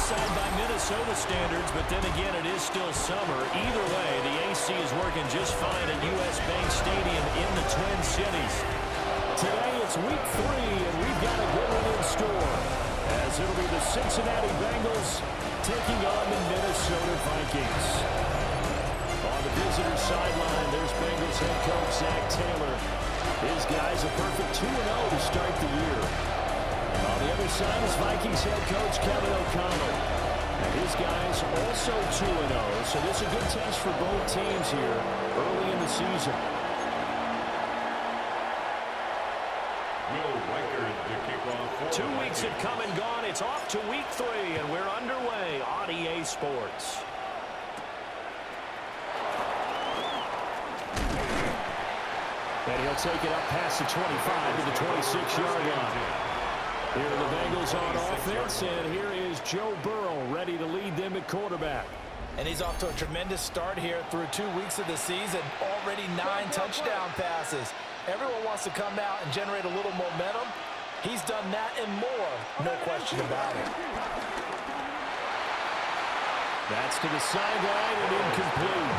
outside by Minnesota standards, but then again, it is still summer. Either way, the AC is working just fine at U.S. Bank Stadium in the Twin Cities. Today, it's week 3, and we've got a good one in store, as it'll be the Cincinnati Bengals taking on the Minnesota Vikings. On the visitor sideline, there's Bengals head coach Zach Taylor. His guys a perfect 2-0 to start the year. On the other side is Vikings head coach Kevin O'Connell. And his guys also 2-0, so this is a good test for both teams here early in the season. 2 weeks have come and gone. It's off to week 3, and we're underway on EA Sports. And he'll take it up past the 25 to the 26-yard line. Here are the Bengals on offense, and here is Joe Burrow ready to lead them at quarterback. And he's off to a tremendous start here through 2 weeks of the season. Already 9 touchdown passes. Everyone wants to come out and generate a little momentum. He's done that and more, no question about it. That's to the sideline and incomplete.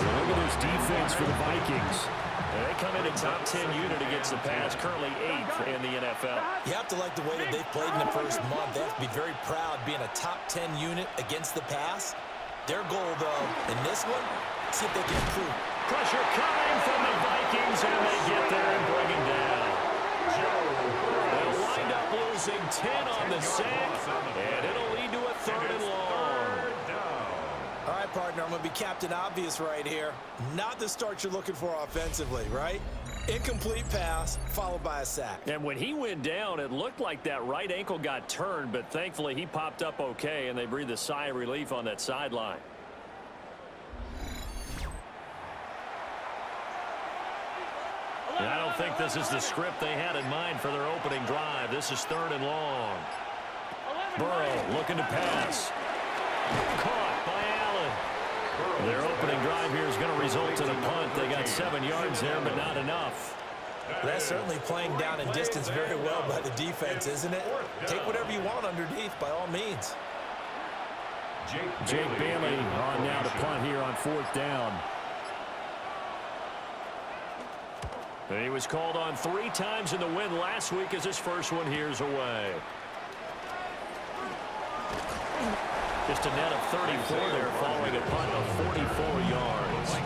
Look at this defense for the Vikings. They come in a top 10 unit against the pass, currently 8th in the NFL. You have to like the way that they've played in the first month. They have to be very proud being a top 10 unit against the pass. Their goal, though, in this one, see if they can improve. Pressure coming from the Vikings, and they get there and bring it down. They'll wind up losing 10 on the sack, and it'll lead to a 3rd and long. All right, partner, I'm going to be Captain Obvious right here. Not the start you're looking for offensively, right? Incomplete pass, followed by a sack. And when he went down, it looked like that right ankle got turned, but thankfully he popped up okay, and they breathed a sigh of relief on that sideline. And I don't think this is the script they had in mind for their opening drive. This is 3rd and long. Burrow looking to pass. Caught by Allen. Their opening drive here is going to result in a punt. They got 7 yards there, but not enough. That's certainly playing down in distance very well by the defense, isn't it? Take whatever you want underneath, by all means. Jake Bailey on now to punt here on 4th down. He was called on 3 times in the win last week as his first one here's away. Just a net of 34 there following a punt of 44 yards.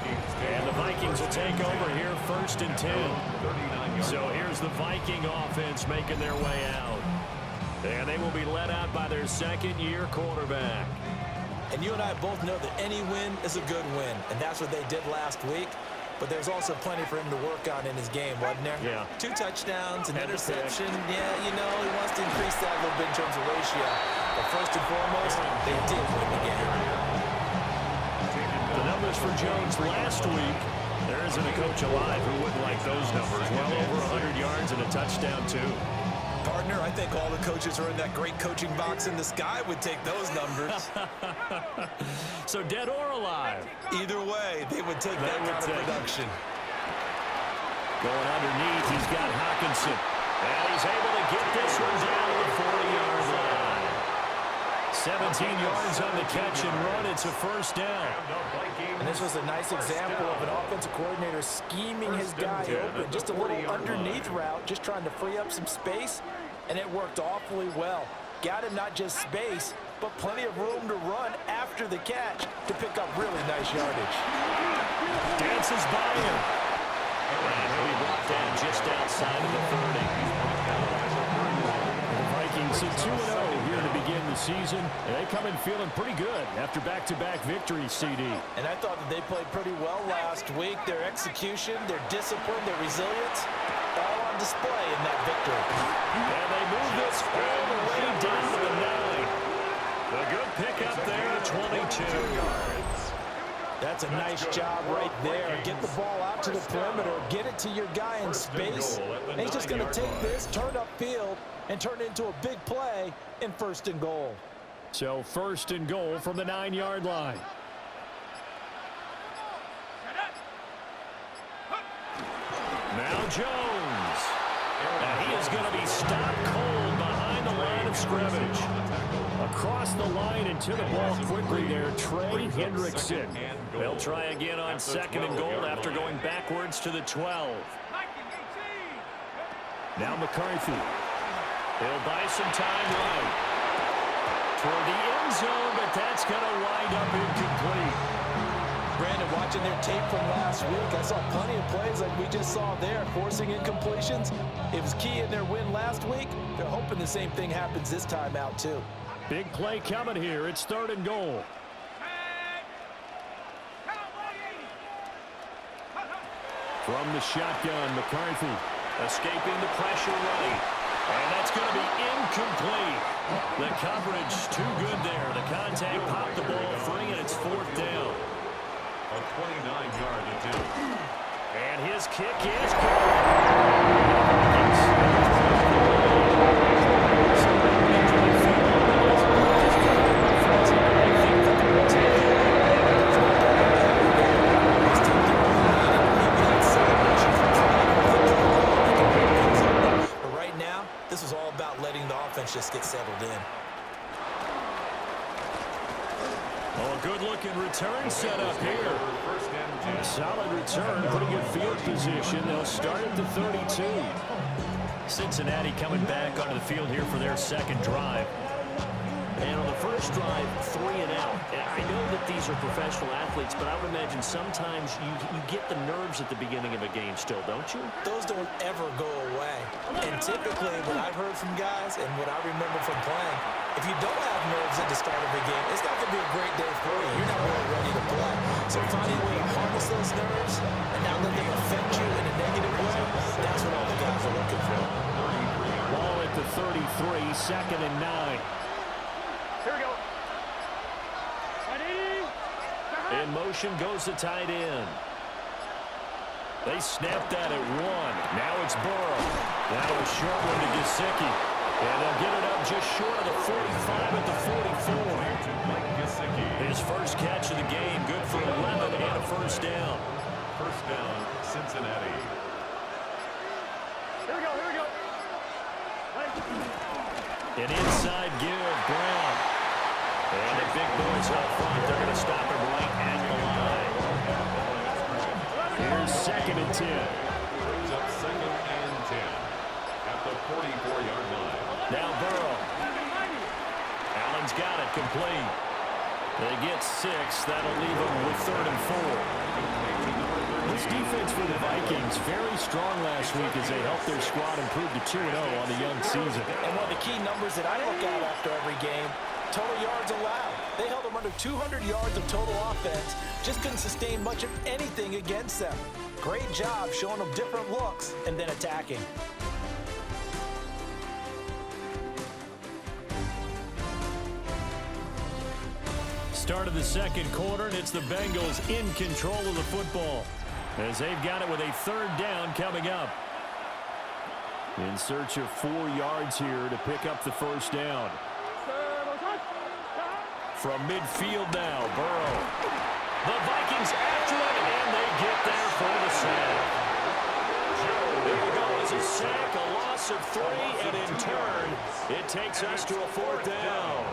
And the Vikings will take over here 1st and 10. So here's the Viking offense making their way out. And they will be led out by their 2nd-year quarterback. And you and I both know that any win is a good win. And that's what they did last week. But there's also plenty for him to work on in his game, wasn't there? Yeah. 2 touchdowns, an interception. Yeah, you know, he wants to increase that a little bit in terms of ratio. But first and foremost, they did win the game. The numbers for Jones last week, there isn't a coach alive who wouldn't like those numbers. Well over 100 yards and a touchdown, too. Partner, I think all the coaches who are in that great coaching box in the sky would take those numbers. So dead or alive? Either way, they would take that kind of production. Going underneath, he's got Hawkinson. And he's able to get this one down to the 40-yard line. 17 yards on the catch and run. It's a 1st down. And this was a nice example of an offensive coordinator scheming his guy open. Just a little underneath route, just trying to free up some space. And it worked awfully well. Got him not just space, but plenty of room to run after the catch to pick up really nice yardage. Dances by him. And he'll be brought down just outside of the 30. The Vikings at 2-0 here to begin the season. And they come in feeling pretty good after back-to-back victories, CD. And I thought that they played pretty well last week. Their execution, their discipline, their resilience, all on display in that victory. And they move this all the way down to the 9. A good pickup there at 22 yards. That's a nice job right there. Get the ball out to the perimeter. Get it to your guy in space. And he's just going to take this, turn upfield, and turn it into a big play in 1st and goal. So 1st and goal from the 9-yard line. Now Jones. And he is going to be stopped cold behind the line of scrimmage. Across the line and to the ball quickly there, Trey Hendrickson. They'll try again on 2nd and goal after going backwards to the 12. Now McCarthy. He'll buy some time right toward the end zone, but that's going to wind up incomplete. Brandon, watching their tape from last week, I saw plenty of plays like we just saw there, forcing incompletions. It was key in their win last week. They're hoping the same thing happens this time out, too. Big play coming here. It's 3rd and goal. From the shotgun, McCarthy escaping the pressure right. And that's going to be incomplete. The coverage too good there. The contact popped the ball free, and it's 4th down. A 29-yard attempt. And his kick is good. But right now, this is all about letting the offense just get settled in. Oh, good-looking return set up here. Solid return, pretty good field position. They'll start at the 32. Cincinnati coming back onto the field here for their 2nd drive. And on the first drive, 3 and out. I know that these are professional athletes, but I would imagine sometimes you get the nerves at the beginning of a game still, don't you? Those don't ever go away. And typically, what I've heard from guys and what I remember from playing, if you don't have nerves at the start of a game, it's not going to be a great day for you. You're not really ready to play. So finding a way to harness those nerves and not let them affect you in a negative way, that's what all the guys are looking for. Ball at the 33, 2nd and 9. Here we go. In motion goes the tight end. They snapped that at 1. Now it's Burrow. Now a short one to Gesicki. And they'll get it up just short of the 45 at the 44. His first catch of the game, good for 11 and a 1st down. 1st down, Cincinnati. Here we go, here we go. An inside give, Brown. And the big boys up front, they're going to stop him right at the line. Here's 2nd and 10. Brings up 2nd and 10 at the 44-yard line. Now Burrow. Allen's got it complete. They get 6. That'll leave them with 3rd and 4. This defense for the Vikings, very strong last week as they helped their squad improve to 2-0 on the young season. And one of the key numbers that I look at after every game, total yards allowed. They held them under 200 yards of total offense. Just couldn't sustain much of anything against them. Great job showing them different looks and then attacking. Start of the 2nd quarter, and it's the Bengals in control of the football as they've got it with a 3rd down coming up. In search of 4 yards here to pick up the 1st down. From midfield now, Burrow. The Vikings after it, and they get there for the sack. There you go. It's a sack, a loss of 3, and in turn, it takes us to a 4th down.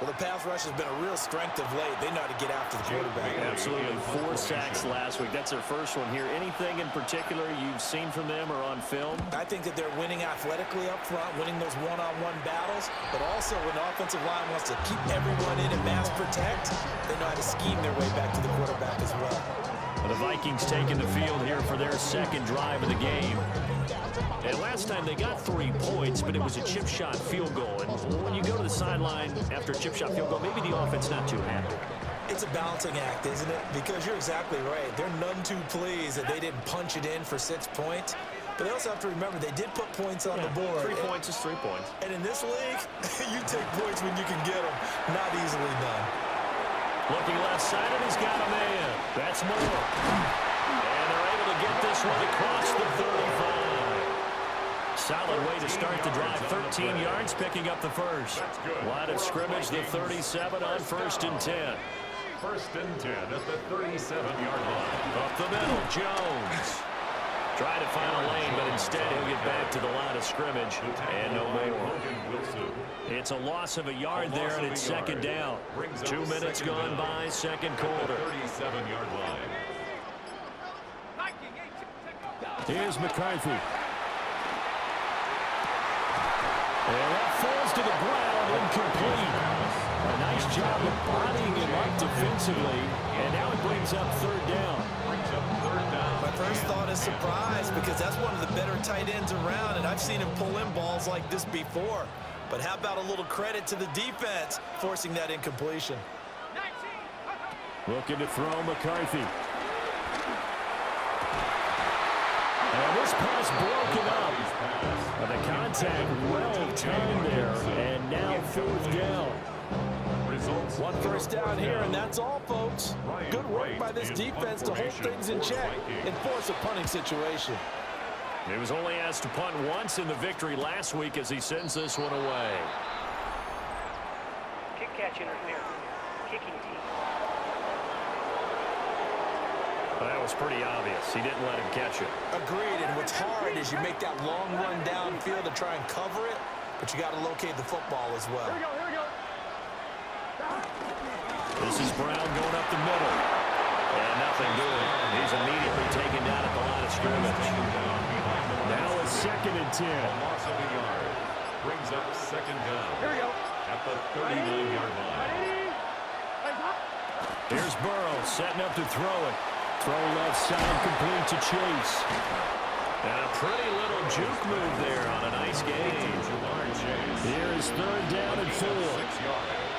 Well, the pass rush has been a real strength of late. They know how to get after the quarterback. Absolutely. 4 sacks last week. That's their first one here. Anything in particular you've seen from them or on film? I think that they're winning athletically up front, winning those one-on-one battles, but also when the offensive line wants to keep everyone in and mass protect, they know how to scheme their way back to the quarterback as well. The Vikings taking the field here for their 2nd drive of the game. And last time they got 3 points, but it was a chip shot field goal. And when you go to the sideline after a chip shot field goal, maybe the offense not too happy. It's a balancing act, isn't it? Because you're exactly right. They're none too pleased that they didn't punch it in for 6 points. But they also have to remember they did put points on the board. 3 points is 3 points. And in this league, you take points when you can get them. Not easily done. Looking left-sided, he's got a man. That's more. And they're able to get this one across the 35. Solid way to start the drive. 13 yards, picking up the first. Line of scrimmage, the 37 on 1st and 10. 1st and 10 at the 37-yard line. Up the middle, Jones. Trying to find a lane, but instead he'll get back to the line of scrimmage and no more. It's a loss of a yard there, and it's second down. 2 minutes gone by, second quarter. 37-yard line. Here's McCarthy. And that falls to the ground, incomplete. A nice job of bodying him up defensively, and now it brings up third down. My first thought is surprise, because that's one of the better tight ends around, and I've seen him pull in balls like this before. But how about a little credit to the defense forcing that incompletion? Looking to throw McCarthy. And this pass broken up. The contact well timed there, and now fourth down. One first down here, and that's all, folks. Good work by this defense to hold things in check and force a punting situation. He was only asked to punt once in the victory last week as he sends this one away. Kick catch interference. Kicking team. Well, that was pretty obvious. He didn't let him catch it. Agreed, and what's hard is you make that long run downfield to try and cover it, but you got to locate the football as well. Here we go, here we go. This is Brown going up the middle. And nothing doing. He's immediately taken down at the line of scrimmage. Now it's 2nd and 10. Loss of a yard. Brings up second down. Here we go. At the 39-yard line. Here's Burrow setting up to throw it. Throw left side complete to Chase. And a pretty little juke move there on a nice game. Here's third down and 4. 6 yards.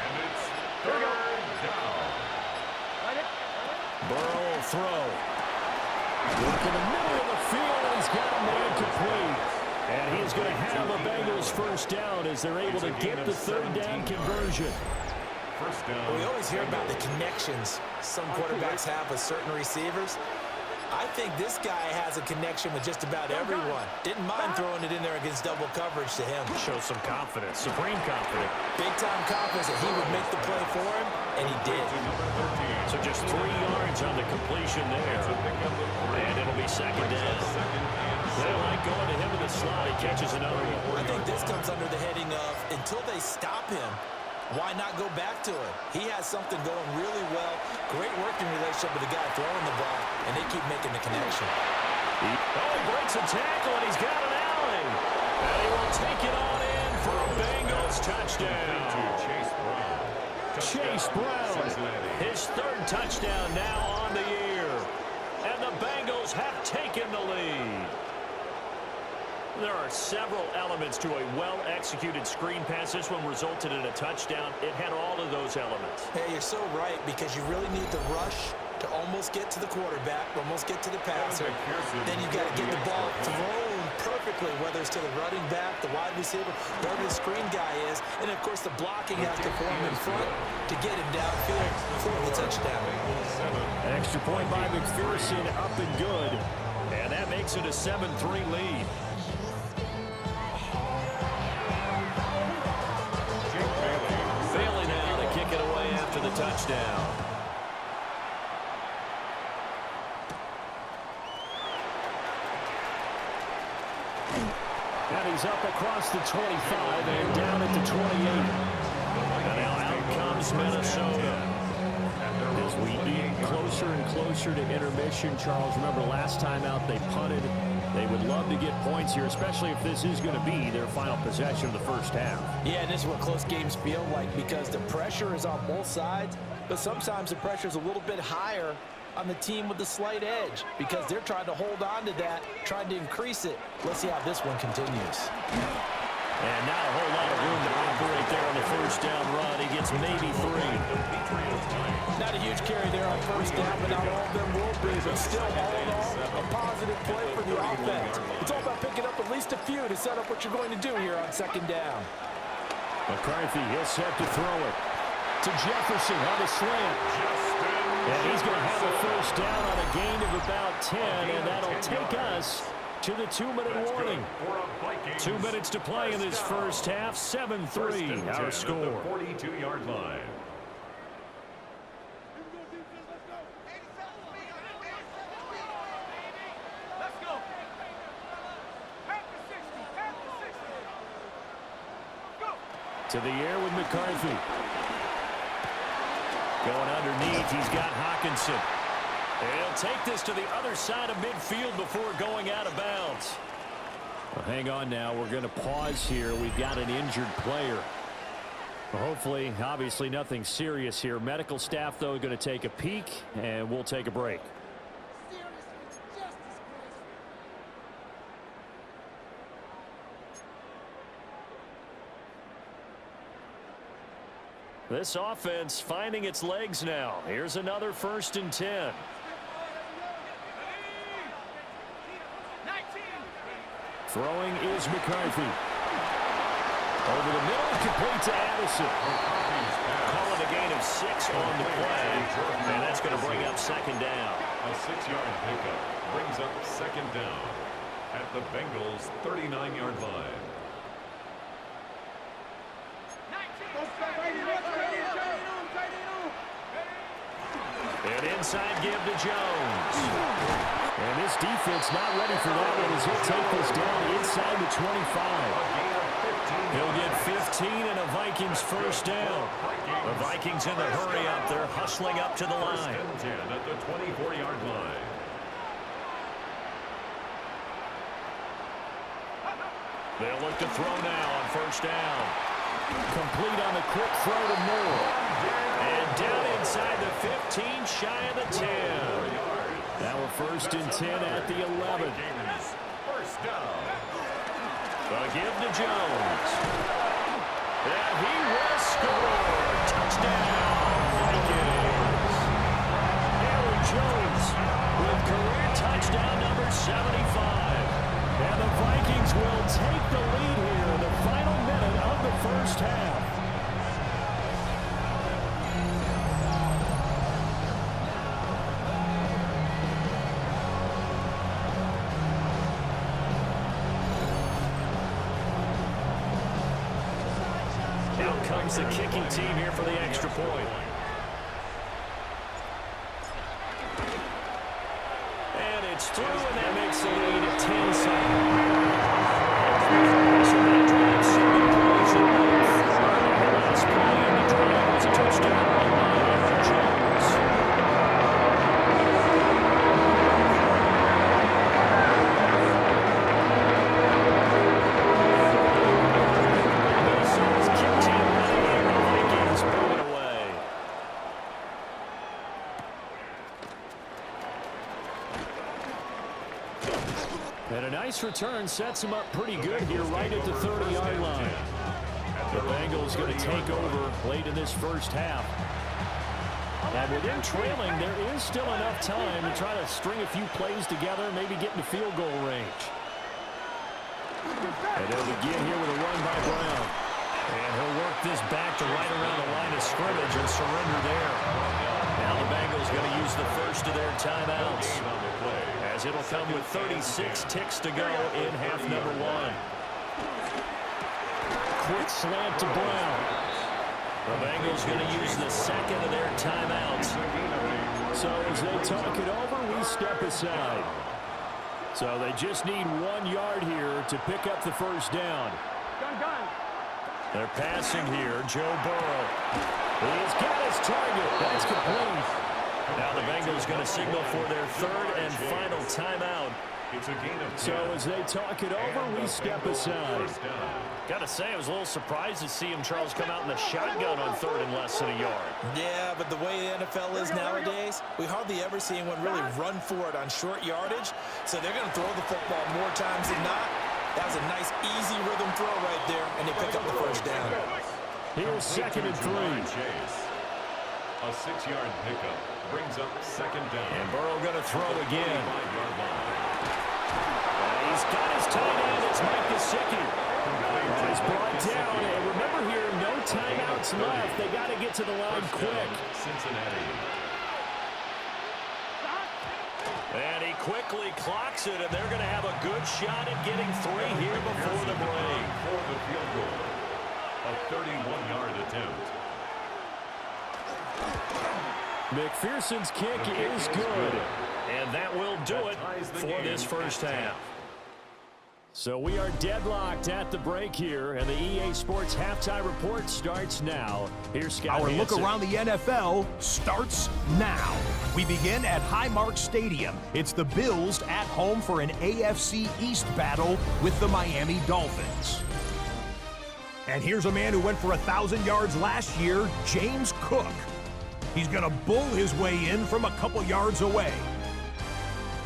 And it's third down. Burrow will throw. Look in the middle of the field, and he's got a man complete. And he's going to have a Bengals first down as they're able to get the third down conversion. First down. We always hear about the connections some quarterbacks have with certain receivers. I think this guy has a connection with just about everyone. Didn't mind throwing it in there against double coverage to him. Shows some confidence, supreme confidence. Big-time confidence that he would make the play for him, and he did. So just 3 yards on the completion there. And it'll be second down. They like going to him in the slot. He catches another one. I think this comes under the heading of, until they stop him, why not go back to him? He has something going really well. Great working relationship with the guy throwing the ball, and they keep making the connection. He breaks a tackle, and he's got an alley. And he will take it on in for a Bengals touchdown. Chase Brown, his third touchdown now on the year. And the Bengals have taken the lead. There are several elements to a well-executed screen pass. This one resulted in a touchdown. It had all of those elements. Hey, you're so right, because you really need the rush to almost get to the quarterback, almost get to the passer. Then you've got to get the ball thrown perfectly, whether it's to the running back, the wide receiver, wherever the screen guy is. And, of course, the blocking has to form in front to get him downfield for the touchdown. Extra point by McPherson, up and good. And that makes it a 7-3 lead. Bailey now to kick it away after the touchdown. And he's up across the 25 and down at the 28. And now out comes Minnesota. As we get closer and closer to intermission, Charles, remember last time out they punted. They would love to get points here, especially if this is going to be their final possession of the first half. Yeah, and this is what close games feel like, because the pressure is on both sides, but sometimes the pressure is a little bit higher on the team with the slight edge, because they're trying to hold on to that, trying to increase it. Let's see how this one continues. And not a whole lot of room to operate there on the first down run. He gets maybe 3. Not a huge carry there on first down, but not all of them will be, but still, all in all, a positive play for the offense. It's all about picking up at least a few to set up what you're going to do here on second down. McCarthy, he'll set to throw it to Jefferson on the slant. And he's going to have a first down on a gain of about 10, and that'll take us to the 2-minute warning. 2 minutes to play in this first half. 7-3 our score. 42-yard line. To the air with McCarthy. Going underneath, he's got Hawkinson. He'll take this to the other side of midfield before going out of bounds. Well, hang on now. We're going to pause here. We've got an injured player. Well, hopefully, obviously nothing serious here. Medical staff, though, going to take a peek, and we'll take a break. This offense finding its legs now. Here's another 1st and 10. Throwing is McCarthy. Over the middle, complete to Addison. Calling a gain of 6 on the play. And that's going to bring up 2nd down. A 6-yard pickup brings up 2nd down at the Bengals' 39-yard line. An inside give to Jones. And this defense not ready for that one as he'll take this down inside the 25. He'll get 15 and a Vikings 1st down. The Vikings in the hurry up. They're hustling up to the line. 1st and 10 at the 24-yard line. They'll look to throw now on 1st down. Complete on the quick throw to Moore. And down inside the 15, shy of the 10. Now we're 1st and 10 at the 11. 1st down. The give to Jones. And he will score. Touchdown, Vikings. Aaron Jones with career touchdown number 75. And the Vikings will take the lead here in the final minute of the 1st half. Out comes the kicking team here for the extra point. And it's through, and that makes the lead at 10-7. So that drives 7 plays in length. The last play in the drive was a touchdown run by Aaron Jones. Minnesota's kick team running in, the Vikings moving away. And a nice return sets him up pretty good here right at the 30-yard line. The Bengals going to take over late in this 1st half. And with them trailing, there is still enough time to try to string a few plays together, maybe get into field goal range. And they'll begin here with a run by Brown. And he'll work this back to right around the line of scrimmage and surrender there. Now the Bengals going to use the 1st of their timeouts, as it'll come with 36 ticks to go in half number 1. Quick slant to Brown. The Bengals going to use the 2nd of their timeouts. So as they talk it over, we step aside. So they just need 1 yard here to pick up the 1st down. They're passing here. Joe Burrow. He's got his target. That's complete. Now the Bengals going to signal for their 3rd and final timeout. It's a gain of 10. So as they talk it over, we step aside. Got to say, I was a little surprised to see him, Charles, come out in the shotgun on 3rd and less than a yard. Yeah, but the way the NFL is nowadays, we hardly ever see anyone really run for it on short yardage. So they're going to throw the football more times than not. That was a nice, easy rhythm throw right there, and they pick up the 1st down. Here's 2nd and 3. Chase. A 6-yard pickup brings up 2nd down. And Burrow going to throw again. He's got his tight end. It's Mike Gesicki. He's brought down. And remember here, no timeouts left. They got to get to the line quick. Cincinnati. And he quickly clocks it, and they're going to have a good shot at getting 3 here before the break. For the field goal. A 31-yard attempt. McPherson's kick is good. And that will do it for this 1st half. So we are deadlocked at the break here, and the EA Sports Halftime Report starts now. Here's Scott Our Hansen. look around the NFL starts now. We begin at Highmark Stadium. It's the Bills at home for an AFC East battle with the Miami Dolphins. And here's a man who went for 1,000 yards last year, James Cook. He's going to bull his way in from a couple yards away.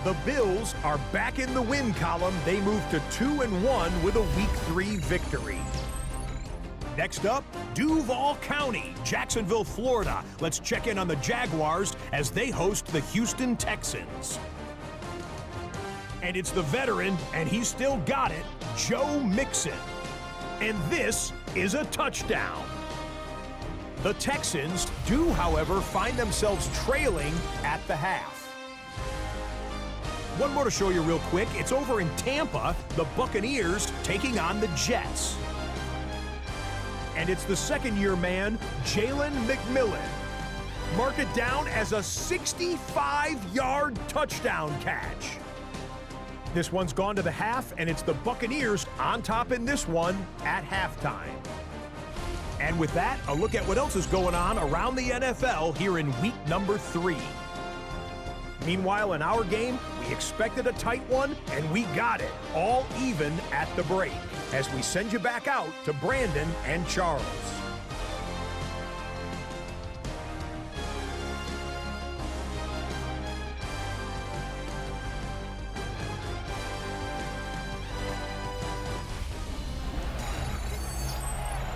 The Bills are back in the win column. They move to 2-1 with a Week 3 victory. Next up, Duval County, Jacksonville, Florida. Let's check in on the Jaguars as they host the Houston Texans. And it's the veteran, and he's still got it, Joe Mixon. And this is a touchdown. The Texans do, however, find themselves trailing at the half. One more to show you real quick. It's over in Tampa, the Buccaneers taking on the Jets. And it's the second-year man, Jalen McMillan. Mark it down as a 65-yard touchdown catch. This one's gone to the half, and it's the Buccaneers on top in this one at halftime. And with that, a look at what else is going on around the NFL here in week number 3. Meanwhile, in our game, we expected a tight one, and we got it, all even at the break, as we send you back out to Brandon and Charles.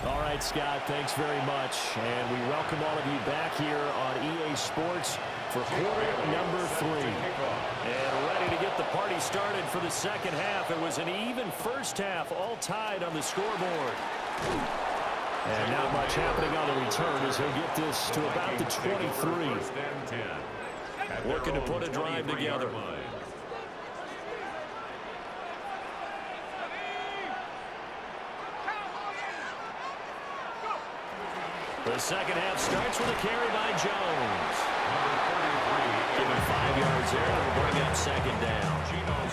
All right, Scott, thanks very much. And we welcome all of you back here on EA Sports for quarter number 3. And ready to get the party started for the second half. It was an even first half, all tied on the scoreboard. And not much happening on the return as he'll get this to about the 23. Looking to put a drive together. The second half starts with a carry by Jones. Give him 5 yards there, and we'll bring up second down.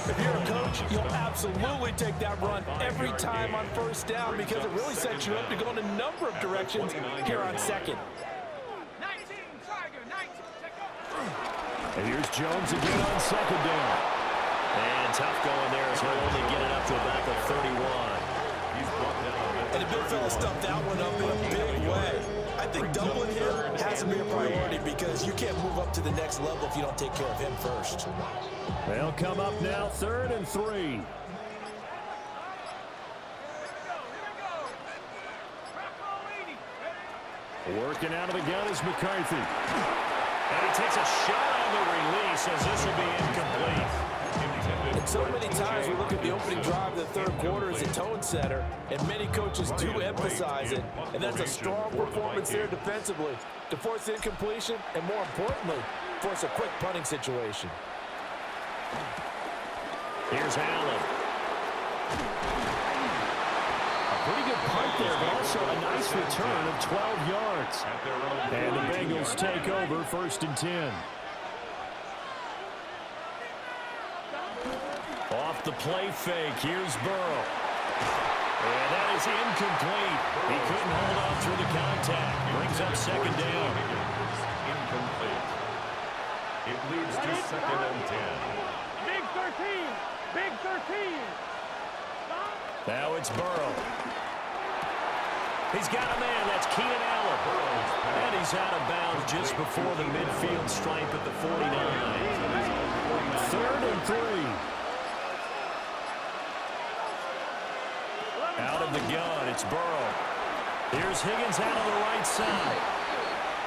If you're a coach, you'll absolutely take that run every time on first down because it really sets you up to go in a number of directions here on second. And here's Jones again on second down. And tough going there as he'll only get it up to about the 31. And the big fella stuffed that one up in a big way. I think doubling him has to be a priority because you can't move up to the next level if you don't take care of him first. They'll come up now, 3rd and 3. Working out of the gun is McCarthy. And he takes a shot on the release as this will be incomplete. And so many times we look at the opening drive of the third quarter as a tone setter, and many coaches do emphasize it, and that's a strong performance there defensively to force incompletion and, more importantly, force a quick punting situation. Here's Allen. A pretty good punt there, but also a nice return of 12 yards. And the Bengals take over 1st and 10. Off the play fake, here's Burrow. And that is incomplete. He couldn't hold on through the contact. Brings up second down. Incomplete. It leads to 2nd and 10. Big 13. Big 13. Now it's Burrow. He's got a man. That's Keenan Allen. And he's out of bounds just before the midfield stripe at the 49. 3rd and 3. Out of the gun, it's Burrow. Here's Higgins out on the right side.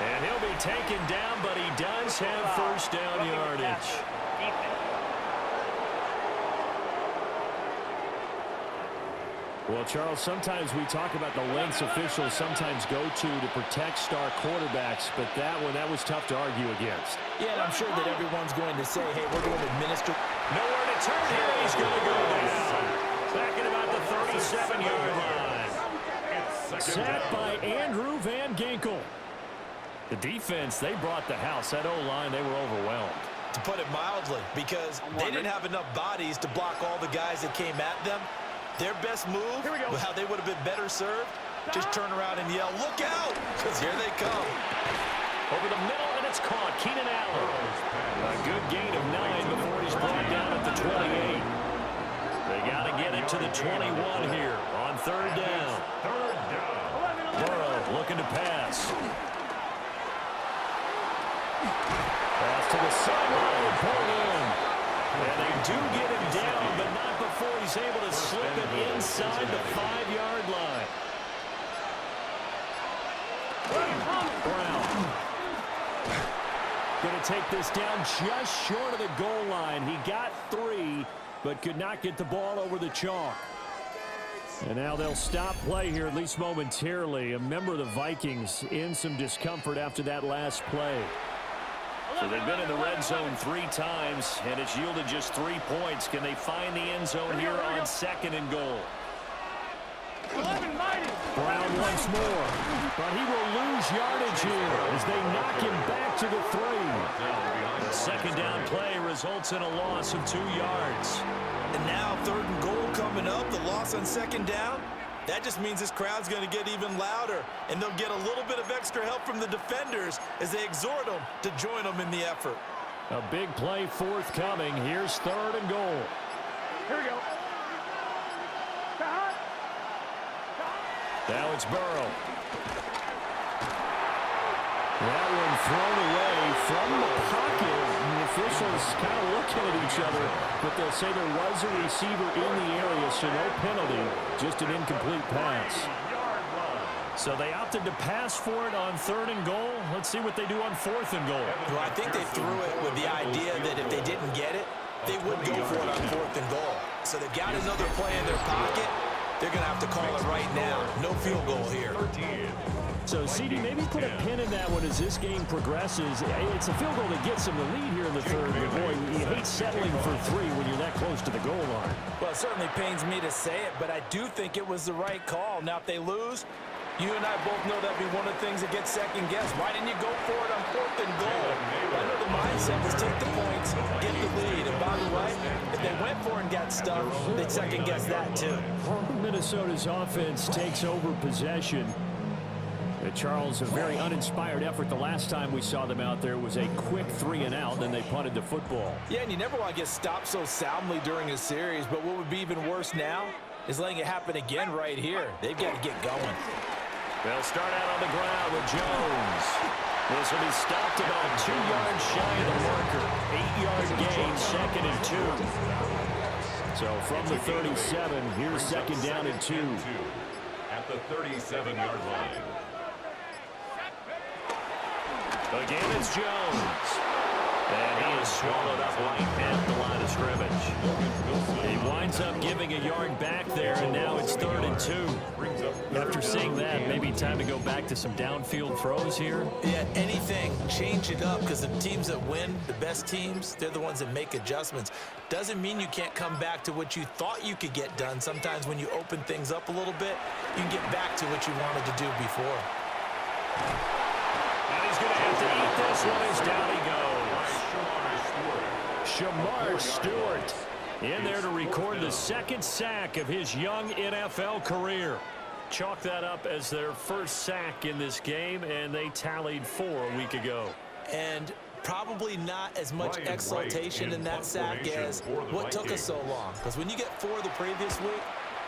And he'll be taken down, but he does have first down yardage. Well, Charles, sometimes we talk about the lengths officials sometimes go to protect star quarterbacks, but that was tough to argue against. Yeah, and I'm sure that everyone's going to say, hey, we're going to administer. Nowhere to turn here. He's going to go down. Back at about the 37-yard line. Sacked by Andrew Van Ginkel. The defense, they brought the house. That O-line, they were overwhelmed. to put it mildly, because they didn't have enough bodies to block all the guys that came at them. Their best move, how they would have been better served, just turn around and yell, "Look out!" Because here they come. Over the middle, and it's caught. Keenan Allen. A good gain of 9 before he's brought down at the 28. They got to get it to the 21 here on third down. Burrow looking to pass. Pass to the sideline, pulled in. And they do get him down, but not before he's able to slip it inside the 5-yard line. Brown. Going to take this down just short of the goal line. He got 3, but could not get the ball over the chalk. And now they'll stop play here, at least momentarily. A member of the Vikings in some discomfort after that last play. So they've been in the red zone 3 times, and it's yielded just 3 points. Can they find the end zone here on 2nd and goal? Brown once more, but he will lose yardage here as they knock him back to the 3. The second down play results in a loss of 2 yards. And now 3rd and goal coming up, the loss on 2nd down. That just means this crowd's going to get even louder, and they'll get a little bit of extra help from the defenders as they exhort them to join them in the effort. A big play forthcoming. Here's 3rd and goal. Here we go. Now it's Burrow. That one thrown away from the pocket. And the officials kind of looking at each other, but they'll say there was a receiver in the area, so no penalty, just an incomplete pass. So they opted to pass for it on 3rd and goal. Let's see what they do on 4th and goal. Well, I think they threw it with the idea that if they didn't get it, they would go for it on 4th and goal. So they've got another play in their pocket. They're going to have to call it right now. No field goal here. So, CD, maybe put a pin in that one as this game progresses. It's a field goal that gets them the lead here in the 3rd. But, boy, you hate settling for 3 when you're that close to the goal line. Well, it certainly pains me to say it, but I do think it was the right call. Now, if they lose, you and I both know that'd be one of the things that gets second-guessed. Why didn't you go for it on 4th and goal? I know the mindset was take the points, get the lead. And by the way, if they went for it and got stuffed, they'd second-guess that too. Minnesota's offense takes over possession. Charles, a very uninspired effort. The last time we saw them out there was a quick 3 and out, then they punted the football. Yeah, and you never want to get stopped so soundly during a series, but what would be even worse now is letting it happen again right here. They've got to get going. They'll start out on the ground with Jones. This will be stopped about 2 yards shy of the marker. 8-yard gain, 2nd and 2. So from the 37, here's 2nd down and 2. At the 37-yard line. Again, it's Jones. And he is swallowed up right at the line of scrimmage. He winds up giving a yard back there, and now it's 3rd and 2. After seeing that, maybe time to go back to some downfield throws here. Yeah, anything. Change it up, because the teams that win, the best teams, they're the ones that make adjustments. Doesn't mean you can't come back to what you thought you could get done. Sometimes when you open things up a little bit, you can get back to what you wanted to do before. And he's going to have to eat this one as down he goes. Shamar Stewart in there to record the 2nd sack of his young NFL career. Chalk that up as their first sack in this game, and they tallied 4 a week ago. And probably not as much exaltation in that sack as what took us so long. Because when you get 4 the previous week,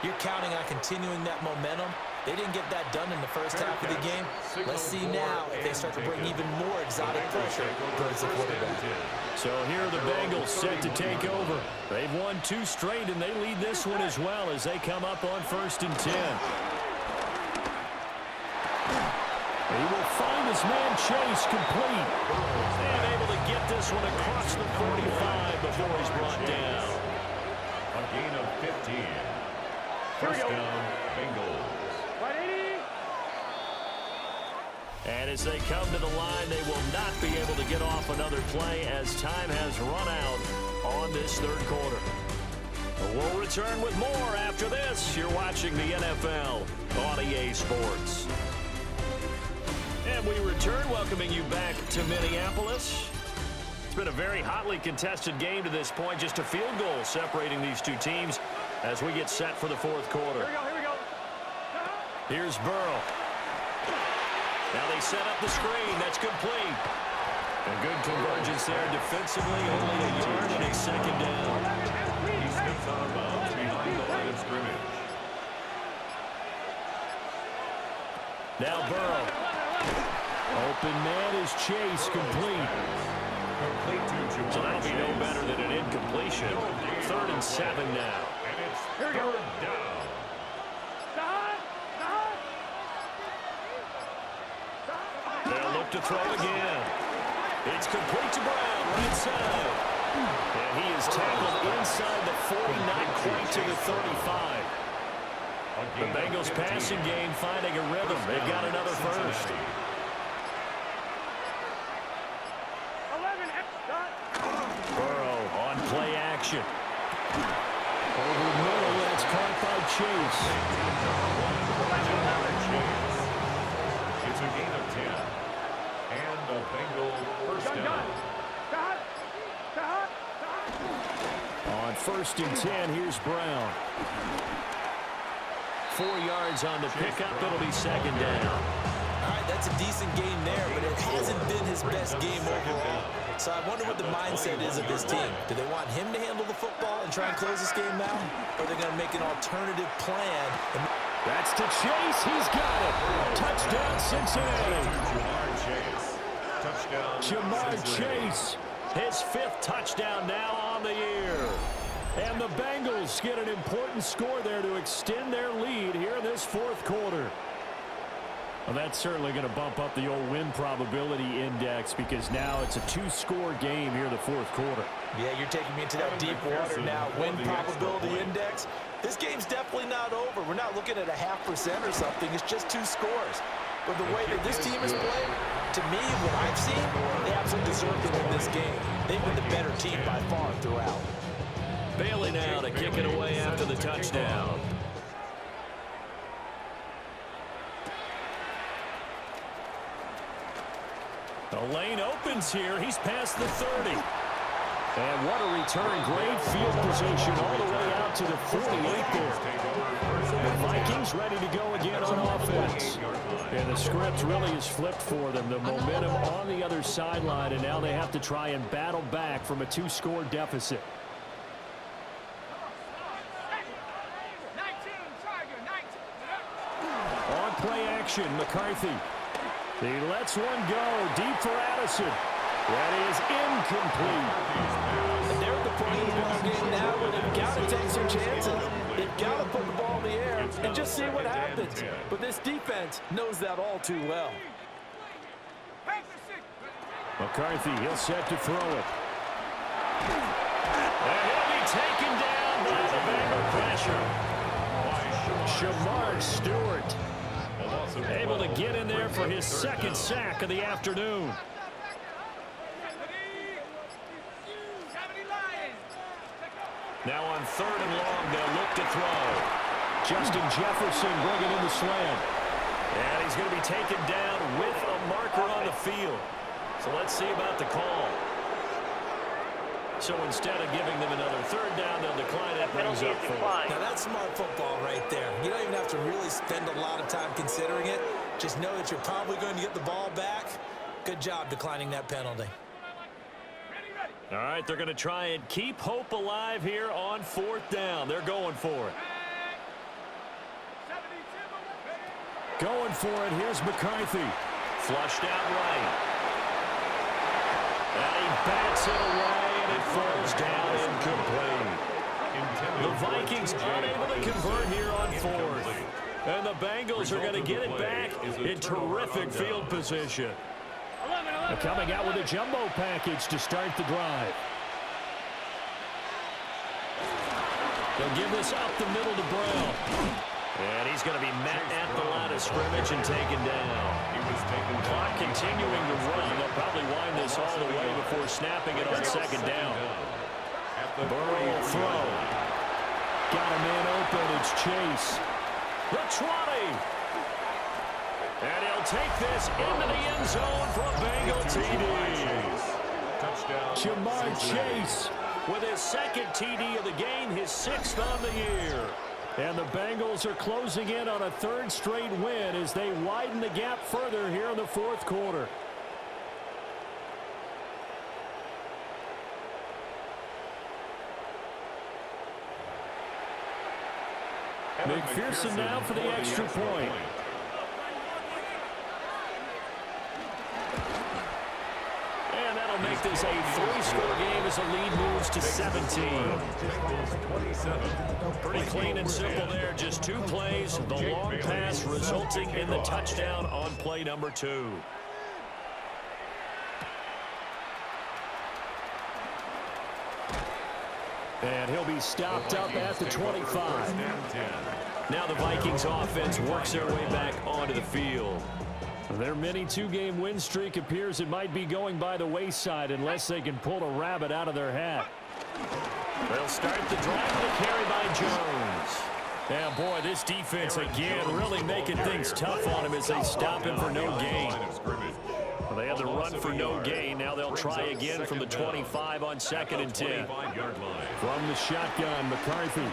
you're counting on continuing that momentum. They didn't get that done in the first half of the game. Let's see now if they start to bring even more exotic pressure towards the quarterback. So here are the Bengals set to take over. They've won 2 straight, and they lead this one as well as they come up on 1st and 10. He will find his man Chise complete. And able to get this one across the 45 before he's brought down. A gain of 15. First down, Bengals. And as they come to the line, they will not be able to get off another play as time has run out on this 3rd quarter. We'll return with more after this. You're watching the NFL on EA Sports. And we return, welcoming you back to Minneapolis. It's been a very hotly contested game to this point. Just a field goal separating these two teams as we get set for the fourth quarter. Here we go. Here's Burrow. Now they set up the screen. That's complete. A good convergence there defensively. Only a yard and it's second down. He steps out of bounds behind the line of scrimmage. Now Burrow. Open man is Chase, complete. Complete to Jamar So that'll be no Chase. better than an incompletion. 3rd and 7 now. And it's third down. They'll look to throw again. It's complete to Brown, right side. And he is tackled inside the 40, not quite to the 35. The Bengals passing game finding a rhythm. They've got another first. Burrow on play action. Over middle, that's caught by Chase. It's a gain of 10. And the Bengals first down. On 1st and 10, here's Brown. 4 yards on the pickup. It'll be second down. All right, that's a decent game there, but it hasn't been his best game overall. So I wonder what the mindset is of this team. Do they want him to handle the football and try and close this game out? Or are they going to make an alternative plan? That's to Chase. He's got it. Touchdown, Cincinnati. Jamar Chase. Touchdown. Jamar Cincinnati. Chase. His 5th touchdown now on the year. And the Bengals get an important score there to extend their lead here in this 4th quarter. Well, that's certainly going to bump up the old win probability index because now it's a 2-score game here in the 4th quarter. Yeah, you're taking me into that deep water now. Win probability index. This game's definitely not over. We're not looking at a 0.5% or something. It's just 2 scores. But the way that this team has played, to me, what I've seen, they absolutely deserve to win this game. They've been the better team by far throughout. Bailey now to kick it away after the touchdown. The lane opens here. He's past the 30. And what a return. Great field position all the way out to the 48 there. The Vikings ready to go again on offense. And the script really is flipped for them. The momentum on the other sideline, and now they have to try and battle back from a 2-score deficit. On play action, McCarthy. He lets one go deep for Addison. That is incomplete. And they're at the point of the ball game now where they've got to take some chances. They've got to put the ball in the air and just see what happens. But this defense knows that all too well. McCarthy, he'll set to throw it. And he'll be taken down by the Bengal pressure. Shamar Stewart able to get in there for his 2nd sack of the afternoon. Now on 3rd and long, they'll look to throw. Justin Jefferson bringing in the slam. And he's going to be taken down with a marker on the field. So let's see about the call. So instead of giving them another 3rd down, they'll decline it. Brings up 4th. Now that's smart football right there. You don't even have to really spend a lot of time considering it. Just know that you're probably going to get the ball back. Good job declining that penalty. All right, they're going to try and keep hope alive here on 4th down. They're going for it. Going for it. Here's McCarthy. Flushed out right. And he bats it away, and it falls down incomplete. The Vikings unable to convert here on 4th. And the Bengals are going to get it back in terrific field position. They're coming out with a jumbo package to start the drive. They'll give this up the middle to Brown. And he's going to be met at the line of scrimmage and taken down. Clock continuing to run. They'll probably wind this all the way before snapping it on 2nd down. Burrow will throw. Got a man open. It's Chase. The 20. And he'll take this into the end zone for a Bengal TD. Jamar Chise with his second TD of the game, his 6th on the year. And the Bengals are closing in on a 3rd straight win as they widen the gap further here in the 4th quarter. McPherson now for the extra point. And that'll make this a 3-score game as the lead moves to 17. Pretty clean and simple there. Just 2 plays. The long pass resulting in the touchdown on play number 2. And he'll be stopped up at the 25. Now the Vikings offense works their way back onto the field. Their mini 2-game win streak appears it might be going by the wayside unless they can pull a rabbit out of their hat. They'll start the drive with a carry by Jones. Yeah, boy, this defense again really making things tough on him as they stop him for no gain. Well, they had the run for no gain. Now they'll try again from the 25 on 2nd and 10. From the shotgun, McCarthy.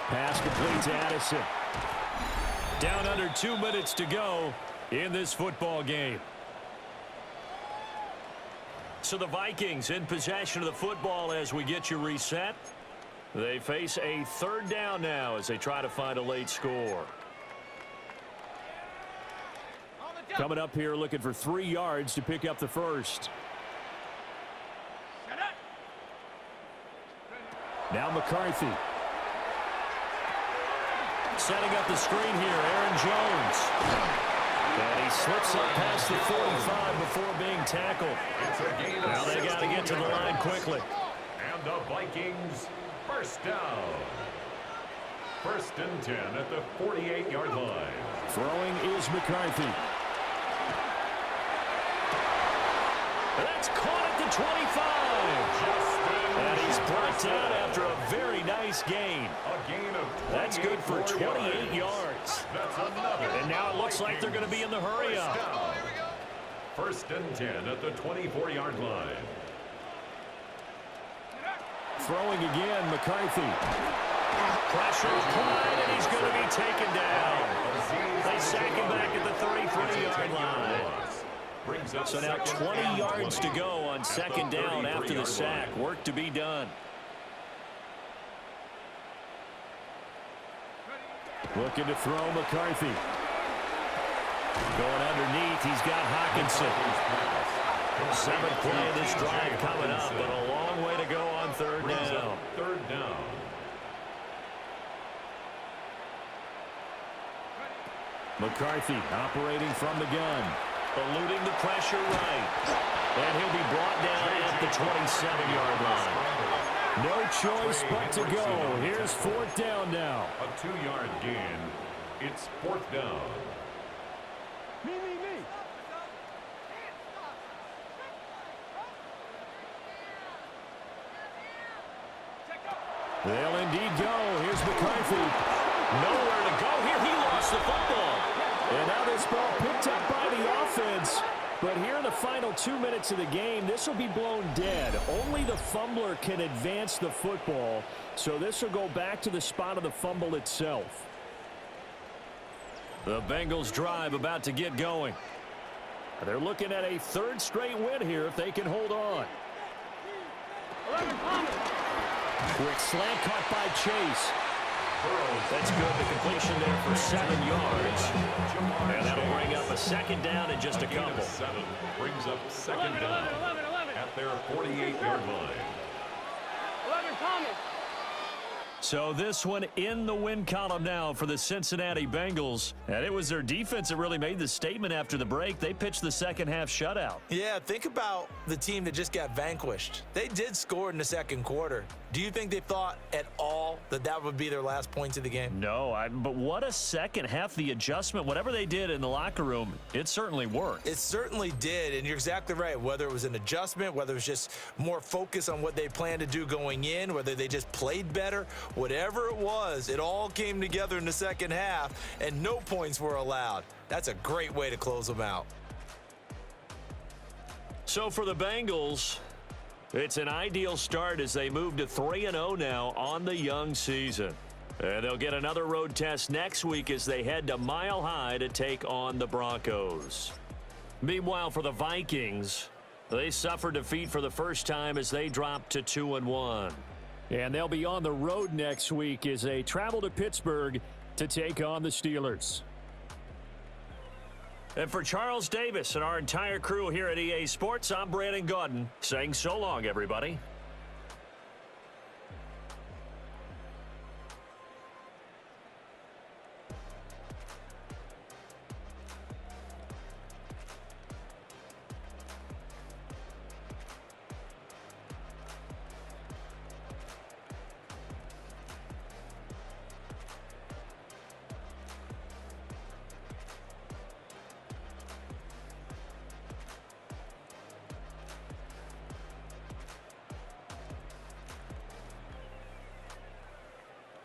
Pass complete to Addison. Down under 2 minutes to go in this football game. So the Vikings in possession of the football as we get you reset. They face a 3rd down now as they try to find a late score. Coming up here looking for 3 yards to pick up the first. Now McCarthy. Setting up the screen here, Aaron Jones. And he slips up past the 45 before being tackled. Now they got to get to the line quickly. And the Vikings first down. 1st and 10 at the 48-yard line. Throwing is McCarthy. That's caught at the 25. And he's brought down after a very nice gain. That's good for 28 yards. And now it looks like they're going to be in the hurry up. 1st and 10 at the 24-yard line. Throwing again, McCarthy. Pressure applied, and he's going to be taken down. They sack him back at the 33-yard line. So now 20 yards to go on 2nd down after the sack. Work to be done. Looking to throw McCarthy. Going underneath, he's got Hawkinson. 7th play of this drive coming up, but a long way to go on 3rd down. 3rd down. McCarthy operating from the gun. Eluding the pressure right. And he'll be brought down at the 27-yard line. No choice but to go. Here's 4th down now. A 2-yard gain. It's 4th down. Me. They'll indeed go. Here's McCarthy. Nowhere to go here. He lost the football. And now this ball picked up by the offense. But here in the final 2 minutes of the game, this will be blown dead. Only the fumbler can advance the football. So this will go back to the spot of the fumble itself. The Bengals drive about to get going. They're looking at a 3rd straight win here if they can hold on. Quick slant caught by Chise. That's good. The completion there for 7 yards. And that'll bring up a 2nd down in just a couple. 7 brings up 2nd down at their 48-yard line. 11 coming. So this one in the win column now for the Cincinnati Bengals. And it was their defense that really made the statement after the break. They pitched the 2nd half shutout. Yeah, think about the team that just got vanquished. They did score in the 2nd quarter. Do you think they thought at all that that would be their last points of the game? No, but what a 2nd half. The adjustment, whatever they did in the locker room, it certainly worked. It certainly did, and you're exactly right. Whether it was an adjustment, whether it was just more focus on what they planned to do going in, whether they just played better, whatever it was, it all came together in the 2nd half, and no points were allowed. That's a great way to close them out. So for the Bengals, it's an ideal start as they move to 3-0 now on the young season. And they'll get another road test next week as they head to Mile High to take on the Broncos. Meanwhile, for the Vikings, they suffered defeat for the first time as they dropped to 2-1. And they'll be on the road next week as they travel to Pittsburgh to take on the Steelers. And for Charles Davis and our entire crew here at EA Sports, I'm Brandon Gaudin saying so long, everybody.